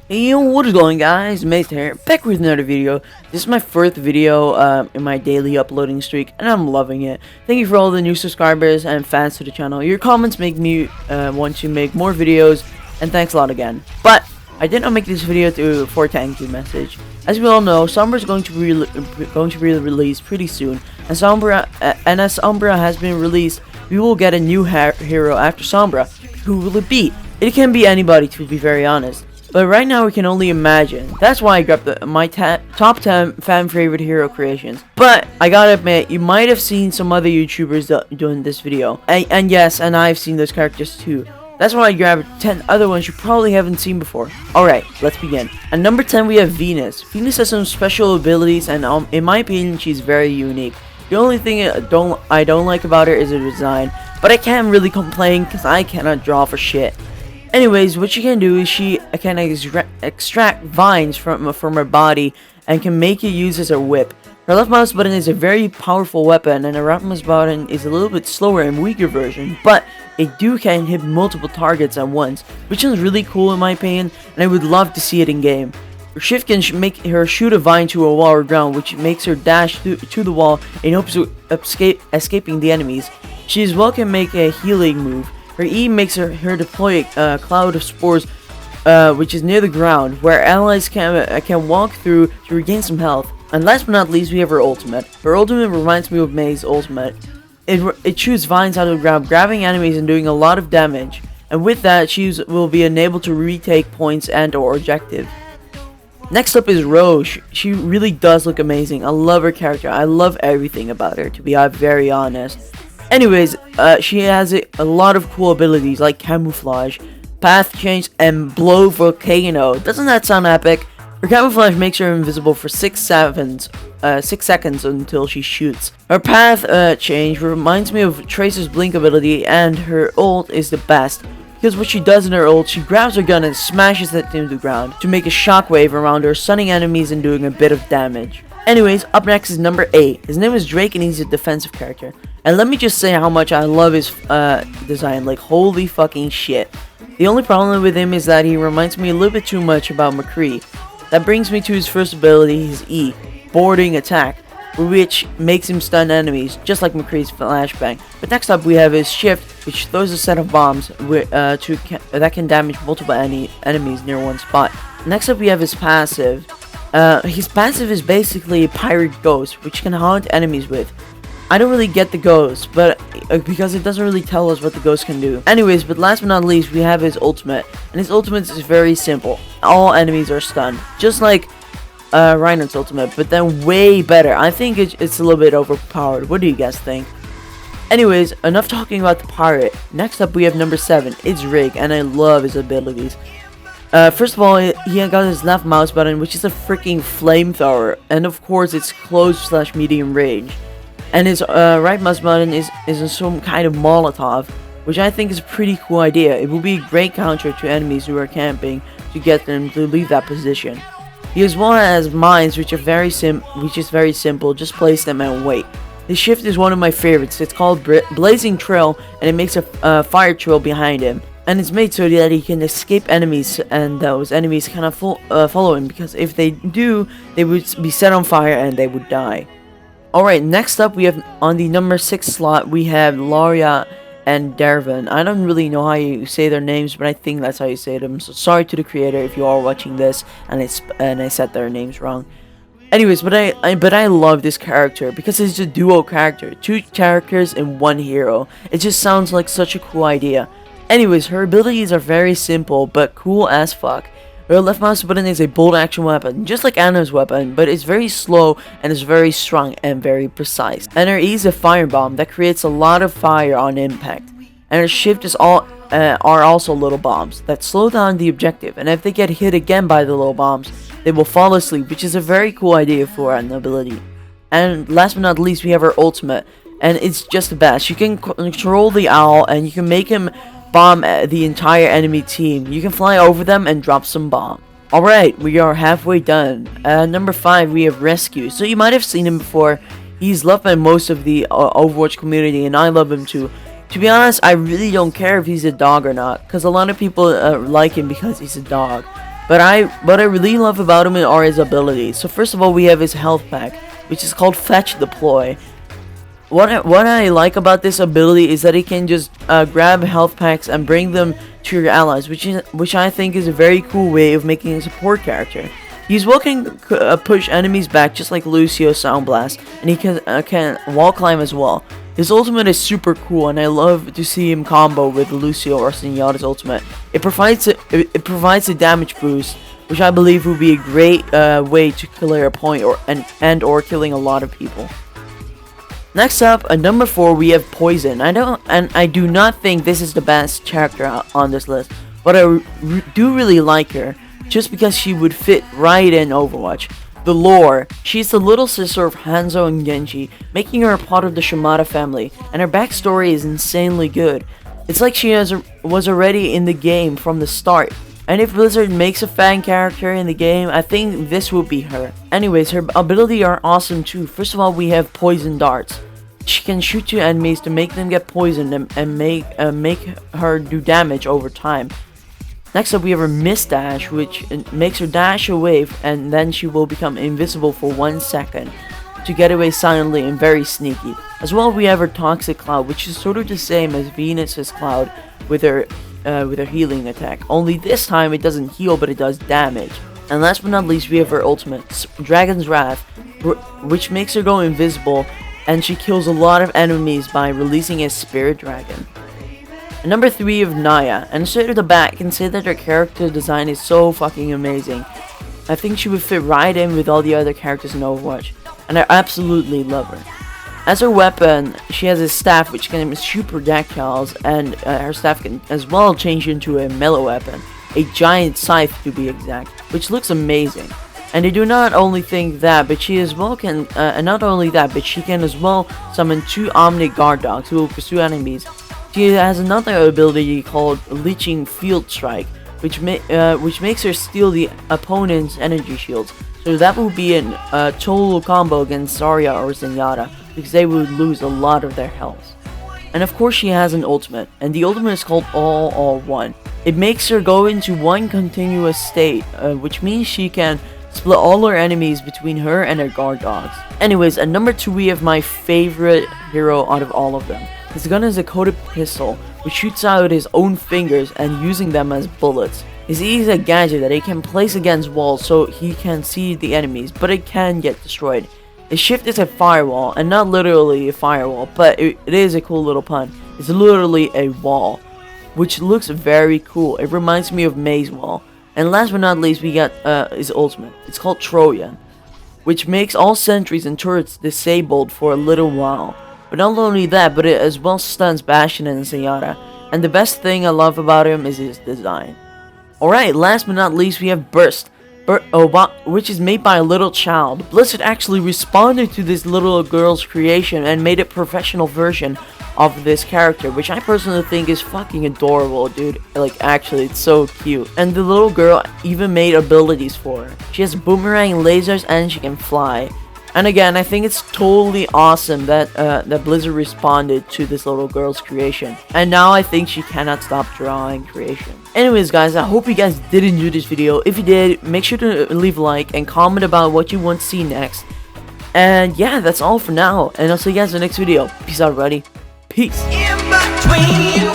Hey, yo, what is going, guys? Mace here, back with another video. This is my first video in my daily uploading streak, and I'm loving it. Thank you for all the new subscribers and fans to the channel. Your comments make me want to make more videos, and thanks a lot again. But I did not make this video for thank you message. As we all know, Sombra is going to be released pretty soon, and as Sombra has been released, we will get a new hero after Sombra. Who will it be? It can be anybody, to be very honest. But right now we can only imagine. That's why I grabbed my top 10 fan favorite hero creations. But I gotta admit, you might have seen some other YouTubers doing this video. And yes, and I've seen those characters too. That's why I grabbed 10 other ones you probably haven't seen before. Alright, let's begin. At number 10 we have Venus. Venus has some special abilities, and in my opinion she's very unique. The only thing I don't like about her is her design. But I can't really complain because I cannot draw for shit. Anyways, what she can do is she can extract vines from her body and can make it use as a whip. Her left mouse button is a very powerful weapon, and her right mouse button is a little bit slower and weaker version, but it can hit multiple targets at once, which is really cool in my opinion, and I would love to see it in game. Her shift can make her shoot a vine to a wall or ground, which makes her dash to the wall in hopes of escaping the enemies. She as well can make a healing move. Her E makes her deploy a cloud of spores, which is near the ground, where allies can walk through to regain some health. And last but not least, we have her ultimate. Her ultimate reminds me of Mei's ultimate. It shoots vines out of the ground, grabbing enemies and doing a lot of damage. And with that, she will be unable to retake points and/or objective. Next up is Rose. She really does look amazing. I love her character. I love everything about her, to be very honest. Anyways, she has a lot of cool abilities like camouflage, path change, and blow volcano. Doesn't that sound epic? Her camouflage makes her invisible for 6 seconds until she shoots. Her path change reminds me of Tracer's blink ability, and her ult is the best. Because what she does in her ult, she grabs her gun and smashes it into the ground to make a shockwave around her, stunning enemies and doing a bit of damage. Anyways, up next is number 8. His name is Drake and he's a defensive character. And let me just say how much I love his design, like holy fucking shit. The only problem with him is that he reminds me a little bit too much about McCree. That brings me to his first ability, his E, boarding attack, which makes him stun enemies, just like McCree's flashbang. But next up we have his shift, which throws a set of bombs that can damage multiple enemies near one spot. Next up we have his passive. His passive is basically a pirate ghost, which can haunt enemies with. I don't really get the ghost, but because it doesn't really tell us what the ghost can do. Anyways, but last but not least, we have his ultimate, and his ultimate is very simple. All enemies are stunned, just like Reinhardt's ultimate, but then way better. I think it's a little bit overpowered. What do you guys think? Anyways, enough talking about the pirate. Next up, we have number 7. It's Rig, and I love his abilities. First of all, he got his left mouse button, which is a freaking flamethrower, and of course, it's close/medium range. And his right mouse button is in some kind of Molotov, which I think is a pretty cool idea. It will be a great counter to enemies who are camping to get them to leave that position. He as well has mines, which is very simple. Just place them and wait. His shift is one of my favorites. It's called Blazing Trail, and it makes a fire trail behind him. And it's made so that he can escape enemies, and those enemies cannot follow him, because if they do, they would be set on fire and they would die. Alright, next up we have on the number 6 slot, we have Laria and Dervin. I don't really know how you say their names, but I think that's how you say them. So sorry to the creator if you are watching this and I said their names wrong. Anyways, but I love this character because it's a duo character, 2 characters in 1 hero. It just sounds like such a cool idea. Anyways, her abilities are very simple but cool as fuck. Her left mouse button is a bolt action weapon, just like Anna's weapon, but it's very slow and is very strong and very precise. And her E is a firebomb that creates a lot of fire on impact. And her shift is are also little bombs that slow down the objective, and if they get hit again by the little bombs, they will fall asleep, which is a very cool idea for an ability. And last but not least, we have her ultimate, and it's just the best. You can control the owl, and you can make him bomb the entire enemy team. You can fly over them and drop some bomb. Alright, we are halfway done. Number 5, we have Rescue. So you might have seen him before. He's loved by most of the Overwatch community, and I love him too. To be honest, I really don't care if he's a dog or not, because a lot of people like him because he's a dog. What I really love about him are his abilities. So first of all, we have his health pack, which is called Fetch Deploy. What I like about this ability is that he can just grab health packs and bring them to your allies, which I think is a very cool way of making a support character. He's well can push enemies back just like Lucio Sound Blast, and he can wall climb as well. His ultimate is super cool, and I love to see him combo with Lucio or Zenyatta's ultimate. It provides a damage boost, which I believe would be a great way to clear a point or killing a lot of people. Next up, at number 4, we have Poison. I do not think this is the best character on this list, but I do really like her, just because she would fit right in Overwatch. The lore: she's the little sister of Hanzo and Genji, making her a part of the Shimada family, and her backstory is insanely good. It's like she was already in the game from the start. And if Blizzard makes a fan character in the game, I think this will be her. Anyways, her abilities are awesome too. First of all, we have Poison Darts. She can shoot to enemies to make them get poisoned and make her do damage over time. Next up, we have her Mist Dash, which makes her dash away, and then she will become invisible for 1 second to get away silently and very sneaky. As well, we have her Toxic Cloud, which is sort of the same as Venus's Cloud with her healing attack. Only this time it doesn't heal, but it does damage. And last but not least, we have her ultimate, Dragon's Wrath, which makes her go invisible, and she kills a lot of enemies by releasing a Spirit Dragon. And number 3 of Naya, and straight off the bat, I can say that her character design is so fucking amazing. I think she would fit right in with all the other characters in Overwatch, and I absolutely love her. As her weapon, she has a staff which can shoot projectiles, and her staff can as well change into a melee weapon, a giant scythe to be exact, which looks amazing. And I do not only think that, but she as well can, not only that, but she can as well summon 2 Omni Guard Dogs who will pursue enemies. She has another ability called Leeching Field Strike, which makes her steal the opponent's energy shields. So that will be a total combo against Zarya or Zenyatta, because they would lose a lot of their health. And of course she has an ultimate, and the ultimate is called All One. It makes her go into one continuous state, which means she can split all her enemies between her and her guard dogs. Anyways, at number 2 we have my favorite hero out of all of them. His gun is a coated pistol, which shoots out his own fingers and using them as bullets. His E is a gadget that he can place against walls so he can see the enemies, but it can get destroyed. His shift is a firewall, and not literally a firewall, but it is a cool little pun. It's literally a wall, which looks very cool. It reminds me of Maze Wall. And last but not least, we got his ultimate. It's called Trojan, which makes all sentries and turrets disabled for a little while. But not only that, but it as well stuns Bastion and Zenyatta. And the best thing I love about him is his design. Alright, last but not least, we have Burst, which is made by a little child. Blizzard actually responded to this little girl's creation and made a professional version of this character, which I personally think is fucking adorable, dude. Like, actually, it's so cute. And the little girl even made abilities for her. She has boomerang lasers and she can fly. And again, I think it's totally awesome that that Blizzard responded to this little girl's creation. And now I think she cannot stop drawing creation. Anyways, guys, I hope you guys did enjoy this video. If you did, make sure to leave a like and comment about what you want to see next. And yeah, that's all for now. And I'll see you guys in the next video. Peace out, everybody. Peace. In between